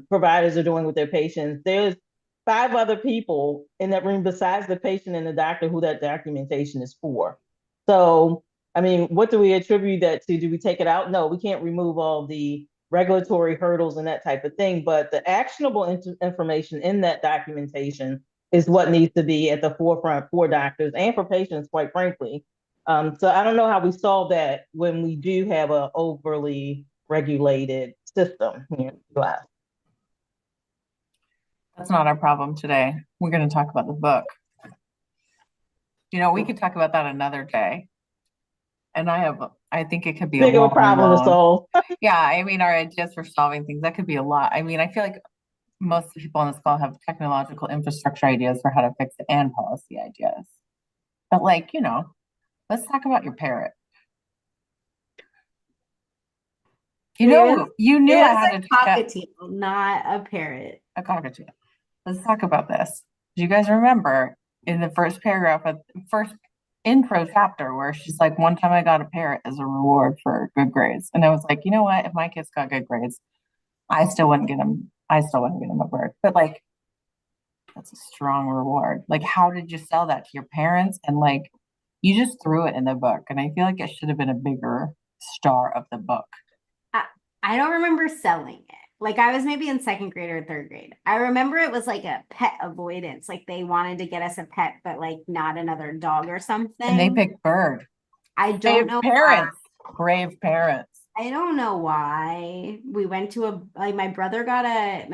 providers are doing with their patients. There's 5 other people in that room besides the patient and the doctor who that documentation is for. So, I mean, what do we attribute that to? Do we take it out? No, we can't remove all the regulatory hurdles and that type of thing, but the actionable information in that documentation is what needs to be at the forefront for doctors and for patients, quite frankly. So I don't know how we solve that when we do have an overly regulated system here in the US. That's not our problem today. We're going to talk about the book. We could talk about that another day. And I think it could be a Big of a problem to solve. Yeah, I mean, our ideas for solving things, that could be a lot. I mean, I feel like most of the people on this call have technological infrastructure ideas for how to fix it and policy ideas. But let's talk about your parrot. You knew I had to cockatiel, not a parrot. a cockatiel. Let's talk about this. Do you guys remember in the first paragraph of the first intro chapter where she's like, one time I got a parrot as a reward for good grades. And I was like, you know what? If my kids got good grades, I still wouldn't get them a bird. But like, that's a strong reward. Like, how did you sell that to your parents? And like, you just threw it in the book. And I feel like it should have been a bigger star of the book. I don't remember selling it. Like I was maybe in 2nd grade or 3rd grade. I remember it was like a pet avoidance. Like they wanted to get us a pet, but like not another dog or something. And they picked bird. I don't know. Brave parents. I don't know why. We went to my brother got a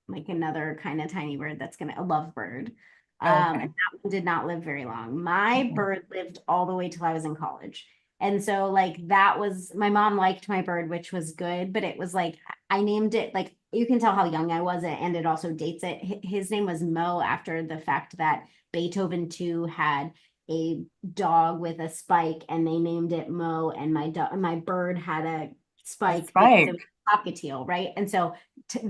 like another kind of tiny bird that's a lovebird. Okay. And that one did not live very long. My bird lived all the way till I was in college. And so like that was, my mom liked my bird, which was good, but it was like, I named it, like, you can tell how young I was, and it also dates it. His name was Mo, after the fact that Beethoven 2 had a dog with a spike and they named it Mo, and my bird had a spike because it was cockatiel, right? And so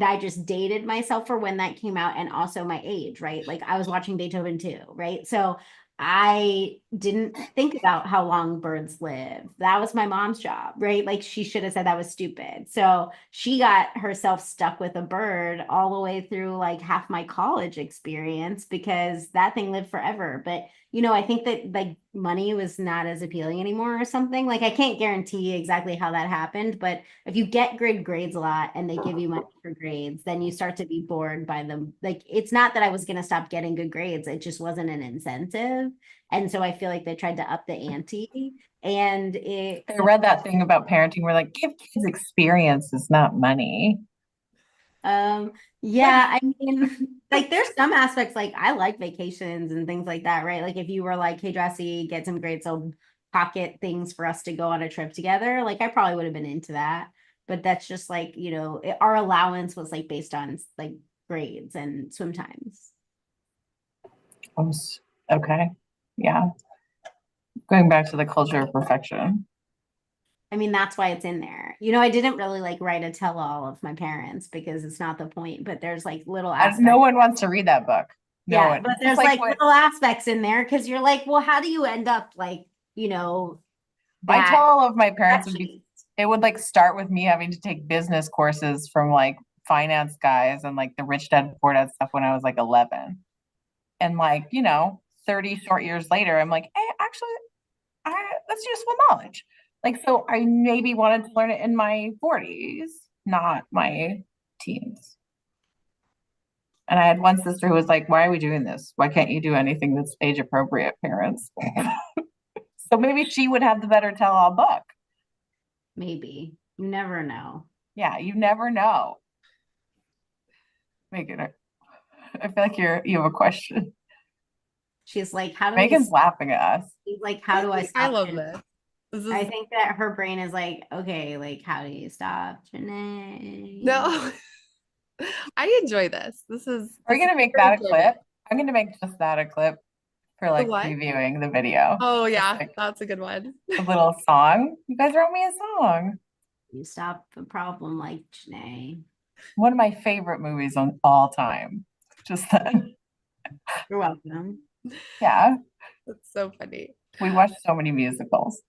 I just dated myself for when that came out, and also my age, right? Like I was watching Beethoven 2, right? So I didn't think about how long birds live. That was my mom's job, right? Like she should have said that was stupid. So she got herself stuck with a bird all the way through like half my college experience because that thing lived forever. But I think that like money was not as appealing anymore or something. Like I can't guarantee exactly how that happened, but if you get good grades a lot and they give you money for grades, then you start to be bored by them. Like it's not that I was going to stop getting good grades. It just wasn't an incentive. And so I feel like they tried to up the ante, and I read that thing about parenting where like, give kids experiences, not money. Yeah, I mean, like there's some aspects like I like vacations and things like that, right? Like if you were like, hey, Jessi, get some great old pocket things for us to go on a trip together, like I probably would have been into that. But that's just like, our allowance was like based on like grades and swim times. Okay. Yeah. Going back to the culture of perfection. I mean, that's why it's in there. I didn't really like write a tell-all of my parents because it's not the point, but there's like little No aspects. one wants to read that book. No Yeah, one. but It's just there's like what little aspects in there because you're like, well, how do you end up like, my that tell all of my parents would be, section? it would like start with me having to take business courses from like finance guys and like the rich dad poor dad stuff when I was like 11. And like, 30 short years later, I'm like, hey, actually, that's useful knowledge. Like, so I maybe wanted to learn it in my 40s, not my teens. And I had one sister who was like, why are we doing this? Why can't you do anything that's age appropriate, parents? So maybe she would have the better tell all book. Maybe. You never know. Yeah, you never know. Megan, I feel like you have a question. She's like, how do we, Megan's laughing at us. she's like, how do I I stop love Janae? this. This I is think that her brain is like, okay, like, how do you stop Janae? no. I enjoy this. Are we This is gonna make very that a clip? enjoyable. I'm gonna make just that a clip for The like what? previewing the video. Oh Just yeah, like that's a good one. a little song. You guys wrote me a song. You stop a problem like Janae. One of my favorite movies on all time. Just then. You're welcome. Yeah. That's so funny. We watched so many musicals.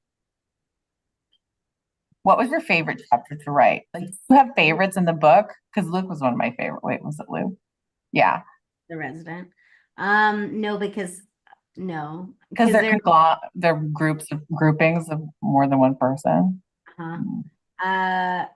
What was your favorite chapter to write? Like, do you have favorites in the book? Because Luke was one of my favorite. Wait, was it Luke? Yeah. The resident. No, because no, Because because they're they're groups of groupings of more than one person. uh, Mm.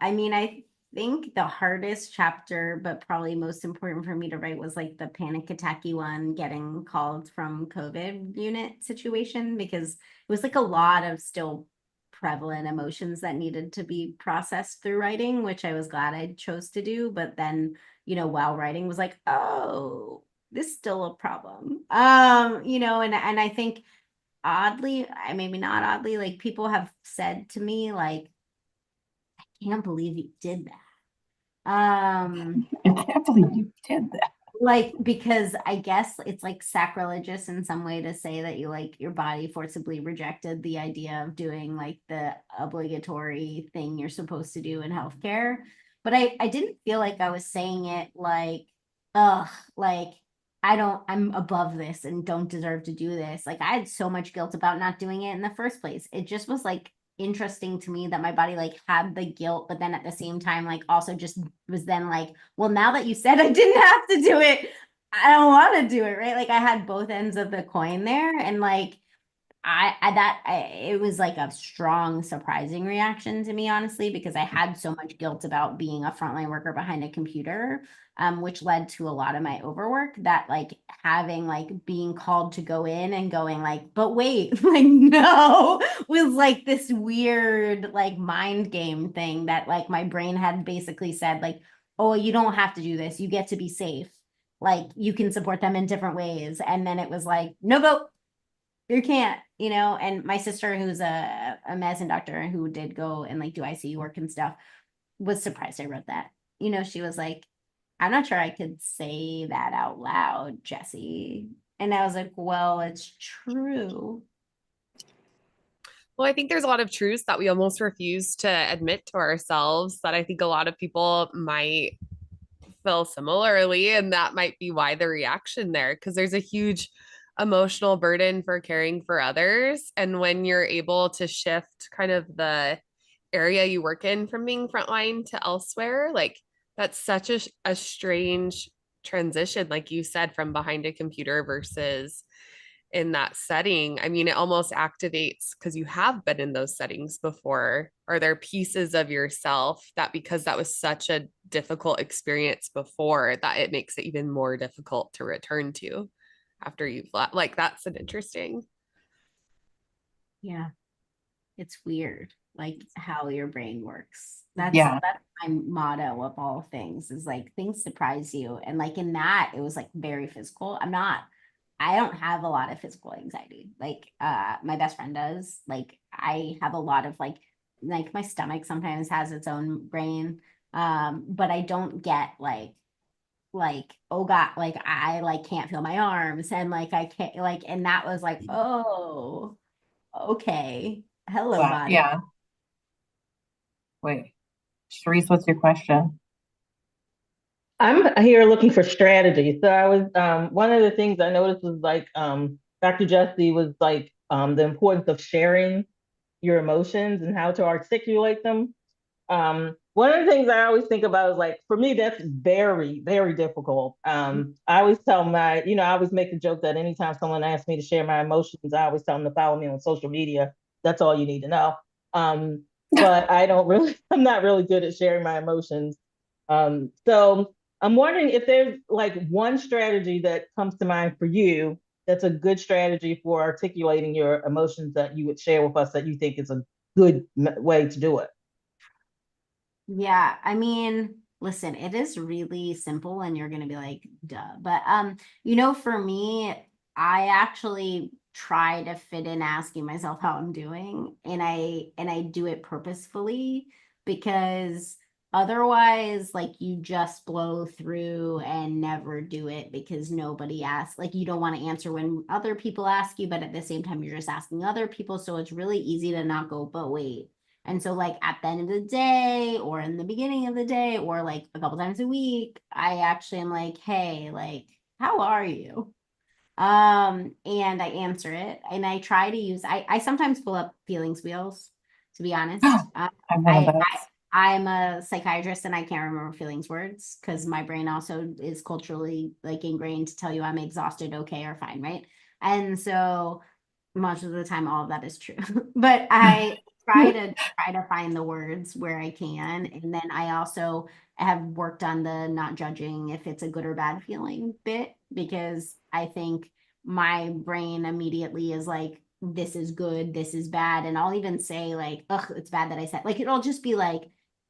I mean, I think the hardest chapter, but probably most important for me to write was like the panic attacky one, getting called from COVID unit situation, because it was like a lot of still prevalent emotions that needed to be processed through writing, which I was glad I chose to do. But then, while writing was like, oh, this is still a problem. And I think oddly, maybe not oddly, like people have said to me, like, can't believe you did that. I can't believe you did that. Like because I guess it's like sacrilegious in some way to say that you like your body forcibly rejected the idea of doing like the obligatory thing you're supposed to do in healthcare. But I didn't feel like I was saying it like, ugh, like I'm above this and don't deserve to do this. Like I had so much guilt about not doing it in the first place. It just was like interesting to me that my body like had the guilt, but then at the same time, like also just was then like, well, now that you said I didn't have to do it, I don't want to do it, right? Like I had both ends of the coin there, and like it was like a strong, surprising reaction to me, honestly, because I had so much guilt about being a frontline worker behind a computer, which led to a lot of my overwork. That like having like being called to go in and going like, but wait, like no, was like this weird like mind game thing that like my brain had basically said like, oh, you don't have to do this, you get to be safe. Like you can support them in different ways. And then it was like, no go, you can't, and my sister, who's a medicine doctor who did go and like do ICU work and stuff, was surprised I wrote that. She was like, I'm not sure I could say that out loud, Jessi. And I was like, well, it's true. Well, I think there's a lot of truths that we almost refuse to admit to ourselves that I think a lot of people might feel similarly. And that might be why the reaction there, because there's a huge emotional burden for caring for others. And when you're able to shift kind of the area you work in from being frontline to elsewhere, like that's such a strange transition, like you said, from behind a computer versus in that setting. I mean, it almost activates because you have been in those settings before. Are there pieces of yourself that because that was such a difficult experience before that it makes it even more difficult to return to after you've left? Like that's an interesting. Yeah, it's weird. like how your brain works. That's Yeah. that's my motto of all things, is like things surprise you. And like in that, it was like very physical. I don't have a lot of physical anxiety. Like my best friend does. Like I have a lot of like my stomach sometimes has its own brain. But I don't get like oh god, like I like can't feel my arms, and like I can't like, and that was like, oh, okay, hello Wow. body. Yeah. Wait, Sharice, what's your question? I'm here looking for strategy. So I was one of the things I noticed was like Dr. Jessi was like the importance of sharing your emotions and how to articulate them. One of the things I always think about is like for me that's very, very difficult. I always tell my, you know, I always make the joke that anytime someone asks me to share my emotions, I always tell them to follow me on social media. That's all you need to know. But I don't really, I'm not really good at sharing my emotions. So I'm wondering if there's like one strategy that comes to mind for you that's a good strategy for articulating your emotions that you would share with us that you think is a good way to do it. Yeah, I mean, listen, it is really simple and you're gonna be like, duh. But for me, I actually try to fit in asking myself how I'm doing, and I do it purposefully, because otherwise like you just blow through and never do it because nobody asks. Like you don't want to answer when other people ask you, but at the same time you're just asking other people, so it's really easy to not go, but wait. And so, like, at the end of the day, or in the beginning of the day, or like a couple times a week, I actually am like, hey, like, how are you? And I answer it, and I try to use, I sometimes pull up feelings wheels, to be honest. I'm one of I, those. I'm a psychiatrist and I can't remember feelings words because my brain also is culturally like ingrained to tell you I'm exhausted, okay, or fine, right? And so most of the time all of that is true. But I try to find the words where I can. And then I also have worked on the not judging if it's a good or bad feeling bit, because I think my brain immediately is like, this is good, this is bad. And I'll even say like, ugh, it's bad that I said, like, it'll just be like,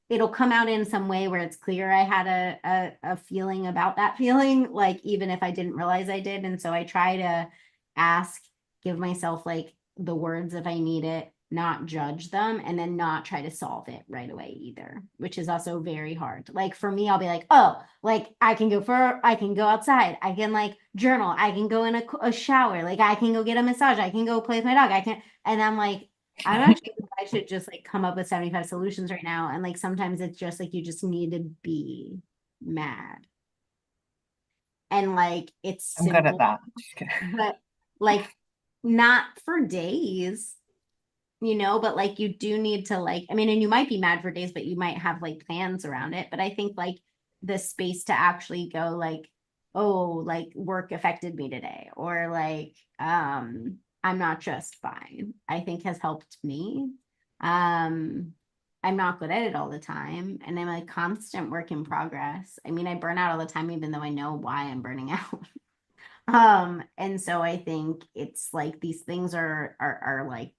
it'll come out in some way where it's clear I had a feeling about that feeling, like even if I didn't realize I did. And so I try to ask, give myself like the words if I need it, not judge them, and then not try to solve it right away either, which is also very hard. Like for me, I'll be like, oh, like I can go outside, I can like journal, I can go in a shower, like I can go get a massage, I can go play with my dog, I can, and I'm like, I should just like come up with 75 solutions right now. And like sometimes it's just like you just need to be mad. And like it's I'm good at simple, that. but like not for days, but like you do need to like, I mean, and you might be mad for days, but you might have like plans around it. But I think like the space to actually go like, oh, like work affected me today, or like I'm not just fine, I think has helped me. Um I'm not good at it all the time, and I'm like constant work in progress. I mean, I burn out all the time even though I know why I'm burning out. And so I think it's like these things are like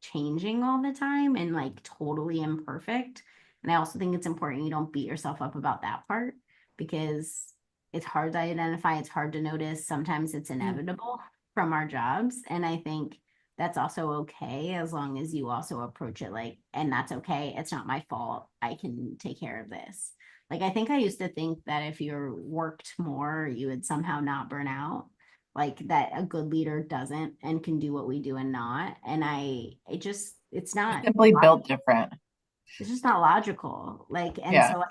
changing all the time and like totally imperfect. And I also think it's important you don't beat yourself up about that part, because it's hard to identify, it's hard to notice. Sometimes it's inevitable from our jobs. And I think that's also okay as long as you also approach it like, and that's okay. It's not my fault. I can take care of this. Like, I think I used to think that if you worked more, you would somehow not burn out, like that a good leader doesn't and can do what we do and not. And it's We're not, simply built different. it's just not logical. Like, Yeah.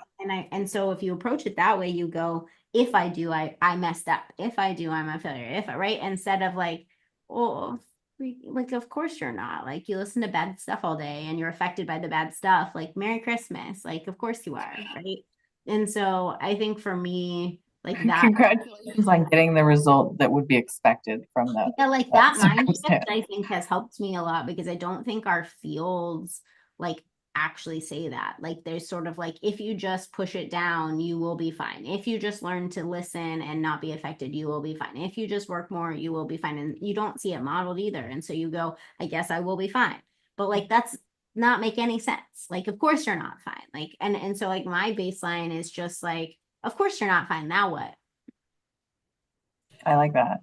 and so if you approach it that way, you go, if I do, I messed up. If I do, I'm a failure. If I, right. Instead of like, oh, like, of course you're not. Like, you listen to bad stuff all day and you're affected by the bad stuff. Like, Merry Christmas. Like, of course you are. Right. And so I think for me, like that, Congratulations on getting the result that would be expected from yeah, like that that mind shift, circumstance. I think has helped me a lot, because I don't think our fields like actually say that. Like there's sort of like, if you just push it down, you will be fine. If you just learn to listen and not be affected, you will be fine. If you just work more, you will be fine. And you don't see it modeled either. And so you go, I guess I will be fine. But like not make any sense. Like, of course you're not fine. Like, and so like my baseline is just like, of course you're not fine. Now what? I like that.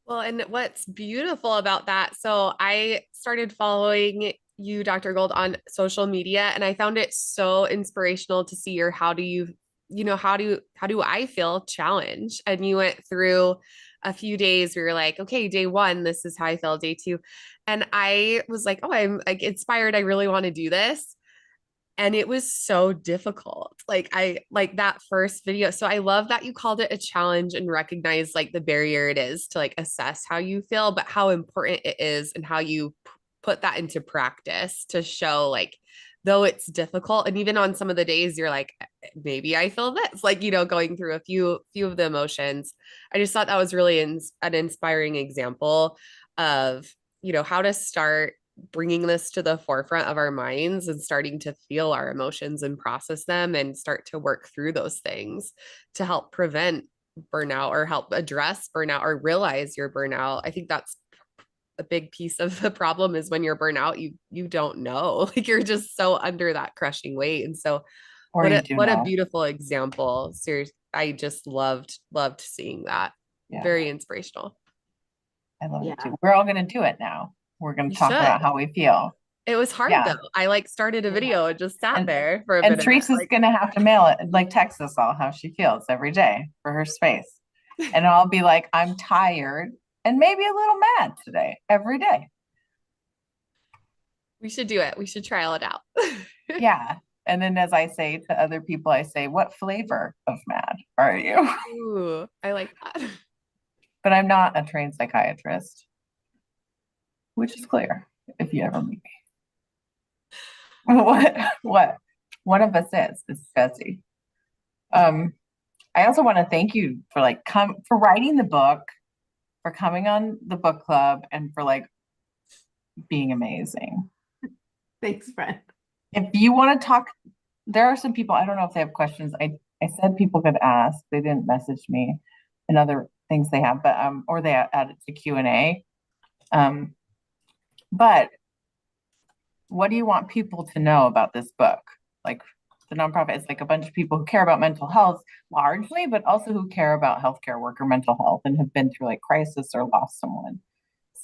Well, and what's beautiful about that, so I started following you, Dr. Gold, on social media, and I found it so inspirational to see your how do you, how do I feel challenge? And you went through a few days where you're like, okay, day one, this is how I feel, day two. And I was like, oh, I'm like inspired. I really want to do this. And it was so difficult. Like I like that first video. So I love that you called it a challenge and recognize like the barrier it is to like assess how you feel, but how important it is and how you put that into practice to show like though it's difficult, and even on some of the days you're like maybe I feel this, like going through a few of the emotions. I just thought that was really an inspiring example of how to start bringing this to the forefront of our minds and starting to feel our emotions and process them and start to work through those things to help prevent burnout or help address burnout or realize your burnout. I think that's a big piece of the problem is when you're burnout, you don't know, like you're just so under that crushing weight. And so Or what you a do what a know. beautiful example. Seriously, I just loved seeing that. Yeah. Very inspirational. I love it Yeah. too. We're all going to do it now. We're going You to talk should. about how we feel. It was hard Yeah. though. I like started a video and just sat And- there for a And minute. Teresa's Like, going to have to mail it, like text us all how she feels every day for her space. And I'll be like, I'm tired and maybe a little mad today, every day. we should do it. We should trial it out. Yeah. And then as I say to other people, I say, what flavor of mad are you? Ooh, I like that. But I'm not a trained psychiatrist, which is clear if you ever meet me. What? One of us is Jessi. I also want to thank you for for writing the book, for coming on the book club, and for like being amazing. Thanks, friend. If you want to talk, there are some people, I don't know if they have questions. I said people could ask. They didn't message me and other things they have, but or they added to Q&A. But what do you want people to know about this book? Like the nonprofit is like a bunch of people who care about mental health largely, but also who care about healthcare worker mental health and have been through like crisis or lost someone.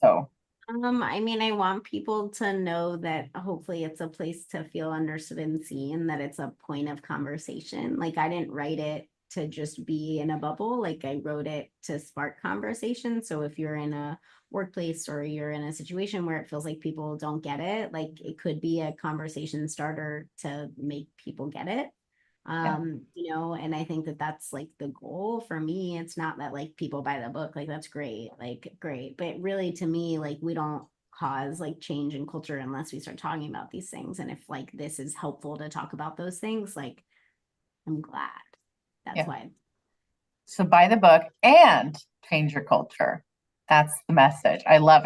So I mean, I want people to know that hopefully it's a place to feel understood and seen, that it's a point of conversation. Like I didn't write it to just be in a bubble. Like I wrote it to spark conversation. So if you're in a workplace or you're in a situation where it feels like people don't get it, like it could be a conversation starter to make people get it. And I think that that's like the goal for me. It's not that like people buy the book, like that's great, but really to me, like we don't cause like change in culture unless we start talking about these things. And if like this is helpful to talk about those things, like I'm glad. That's why. So buy the book and change your culture. That's the message. I love it.